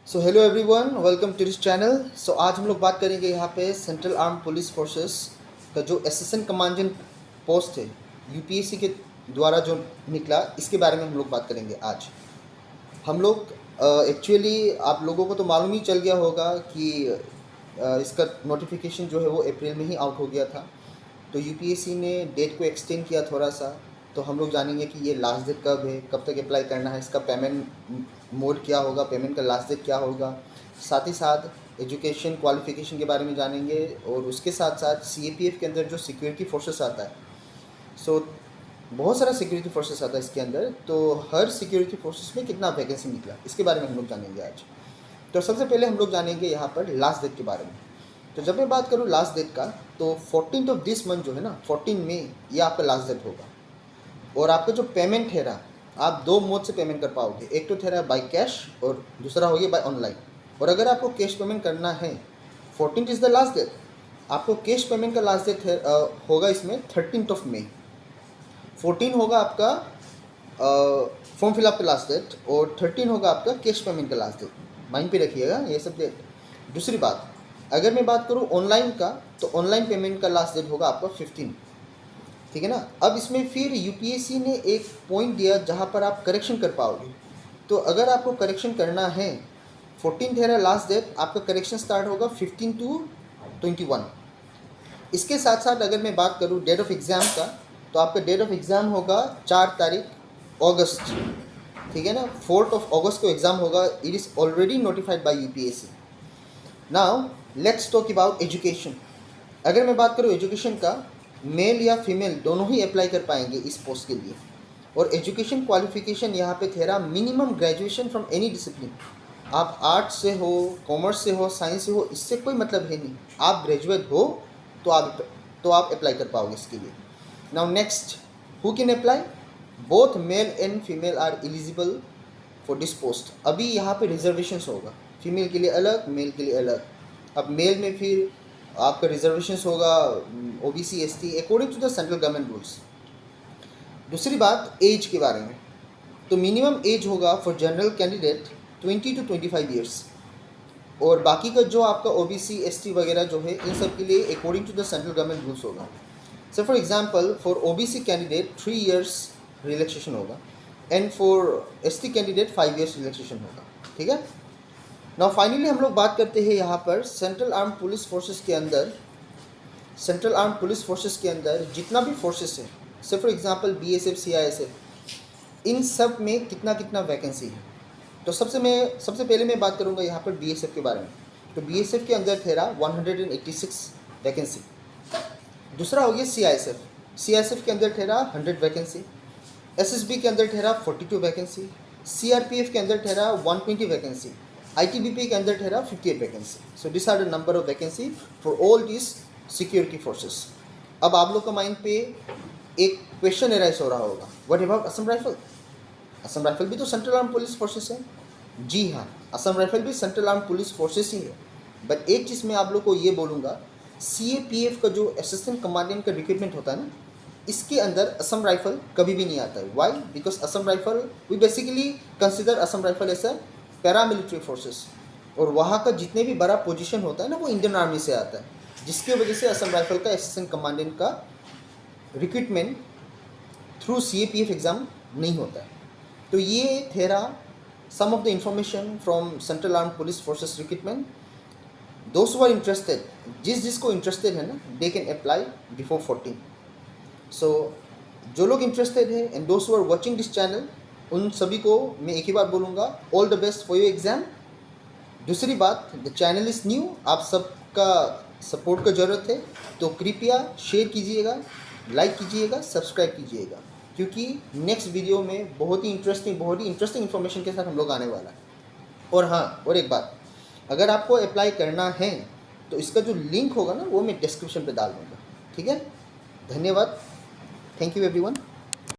So hello everyone, welcome to this channel. So आज हम लोग बात करेंगे यहाँ पे सेंट्रल आर्म पुलिस फोर्सेस का जो असिस्टेंट कमांडेंट पोस्ट है यूपीएससी के द्वारा जो निकला, इसके बारे में हम लोग बात करेंगे आज। हम लोग एक्चुअली आप लोगों को तो मालूम ही चल गया होगा कि इसका नोटिफिकेशन जो है वो अप्रैल में ही आउट हो गया था। तो यूपीएससी ने डेट को एक्सटेंड किया थोड़ा सा। तो हम लोग जानेंगे कि ये लास्ट डेट कब है, कब तक अप्लाई करना है, इसका पेमेंट मोड क्या होगा, पेमेंट का लास्ट डेट क्या होगा। साथ ही साथ एजुकेशन क्वालिफिकेशन के बारे में जानेंगे और उसके साथ साथ सीएपीएफ के अंदर जो सिक्योरिटी फोर्सेस आता है, सो बहुत सारा सिक्योरिटी फोर्सेस आता है इसके अंदर। तो हर सिक्योरिटी फोर्सेस में कितना वैकेंसी निकला, इसके बारे में हम लोग जानेंगे आज। तो सबसे पहले हम लोग जानेंगे यहाँ पर लास्ट डेट के बारे में। तो जब मैं बात करूँ लास्ट डेट का, तो 14 ऑफ दिस मंथ जो है ना, 14 मई, ये आपका लास्ट डेट होगा। और आपका जो पेमेंट है ना, आप दो मोड से पेमेंट कर पाओगे। एक तो ठहरा बाय कैश और दूसरा हो गया बाय ऑनलाइन। और अगर आपको कैश पेमेंट करना है, 14 इज़ द लास्ट डेट। आपको कैश पेमेंट का लास्ट डेट होगा इसमें 13 ऑफ मई। 14 होगा आपका फॉर्म फिलअप का लास्ट डेट और 13 होगा आपका कैश पेमेंट का लास्ट डेट। माइंड पे रखिएगा ये सब डेट। दूसरी बात, अगर मैं बात करूँ ऑनलाइन का, तो ऑनलाइन पेमेंट का लास्ट डेट होगा आपका 15। ठीक है ना। अब इसमें फिर यूपीएससी ने एक पॉइंट दिया जहाँ पर आप करेक्शन कर पाओगे। तो अगर आपको करेक्शन करना है, 14 है लास्ट डेट, आपका करेक्शन स्टार्ट होगा 15 to 21। इसके साथ साथ अगर मैं बात करूँ डेट ऑफ एग्ज़ाम का, तो आपका डेट ऑफ एग्ज़ाम होगा 4 तारीख अगस्त। ठीक है ना। 4 अगस्त को एग्ज़ाम होगा। It is already notified by UPSC. Now let's talk about education. अगर मैं बात करूँ एजुकेशन का, मेल या फीमेल दोनों ही अप्लाई कर पाएंगे इस पोस्ट के लिए। और एजुकेशन क्वालिफिकेशन यहाँ पे तेरा minimum graduation from any discipline. आप आर्ट्स से हो, कॉमर्स से हो, साइंस से हो, इससे कोई मतलब है नहीं। आप ग्रेजुएट हो तो आप अप्लाई कर पाओगे इसके लिए। Now next, who can apply? Both male and female are eligible for this post. अभी यहाँ पे रिजर्वेशन होगा, फीमेल के लिए अलग, मेल के लिए अलग। अब मेल में फिर आपका रिजर्वेशन होगा OBC ST according to the central government rules. दूसरी बात एज के बारे में, तो मिनिमम एज होगा for general candidate 20 to 25 years. और बाकी का जो आपका ओबीसी एसटी वगैरह जो है, इन सब के लिए according to the central government rules होगा। So for example, for OBC candidate 3 years relaxation होगा and for ST candidate 5 years relaxation होगा। ठीक है। नाउ फाइनली हम लोग बात करते हैं यहाँ पर सेंट्रल आर्म पुलिस फोर्सेस के अंदर। सेंट्रल आर्म पुलिस फोर्सेस के अंदर जितना भी फोर्सेस है, से फॉर एग्जांपल बीएसएफ, सीआईएसएफ, इन सब में कितना कितना वैकेंसी है। तो सबसे पहले मैं बात करूँगा यहाँ पर बीएसएफ के बारे में। तो बीएसएफ के अंदर ठहरा 186 वैकेंसी। दूसरा हो गया सीआईएसएफ। सीआईएसएफ के अंदर ठहरा 100 वैकेंसी। एसएसबी के अंदर ठहरा 42 वैकेंसी। सीआरपीएफ के अंदर ठहरा 120 वैकेंसी। आईटीबीपी के अंदर ठहरा 58 vacancy. So this are the number of vacancy for all this security forces. अब आप लोग का माइंड पे एक क्वेश्चन एराइज हो रहा होगा, what about Assam rifle? Assam rifle भी तो सेंट्रल आर्म पुलिस फोर्सेस है। जी हाँ, असम राइफल भी सेंट्रल आर्म पुलिस फोर्सेस ही है। बट एक चीज़ मैं आप लोग को ये बोलूँगा, सीएपीएफ का जो असिस्टेंट कमांडेंट का रिक्रूटमेंट होता है ना, इसके अंदर असम राइफल कभी भी नहीं आता है। Why? Because Assam rifle, we basically consider Assam rifle as a paramilitary forces. और वहाँ का जितने भी बड़ा पोजीशन होता है ना, वो इंडियन आर्मी से आता है, जिसकी वजह से असम राइफल का असिस्टेंट कमांडेंट का रिक्रूटमेंट थ्रू सीएपीएफ एग्ज़ाम नहीं होता है। तो ये there are some of the information from central arm police forces recruitment. दोस्त हु आर इंटरेस्टेड, जिसको इंटरेस्टेड है ना, they can apply before 14। So जो लोग इंटरेस्टेड है एंड दोस्त who are watching this channel, उन सभी को मैं एक ही बात बोलूँगा, all the best for your exam. दूसरी बात, द चैनल इज़ न्यू, आप सबका सपोर्ट का ज़रूरत है। तो कृपया शेयर कीजिएगा, लाइक कीजिएगा, सब्सक्राइब कीजिएगा, क्योंकि नेक्स्ट वीडियो में बहुत ही इंटरेस्टिंग इन्फॉर्मेशन के साथ हम लोग आने वाला है। और हाँ, और एक बात, अगर आपको अप्लाई करना है तो इसका जो लिंक होगा ना, वो मैं डिस्क्रिप्शन पे डाल दूँगा। ठीक है। धन्यवाद। Thank you everyone.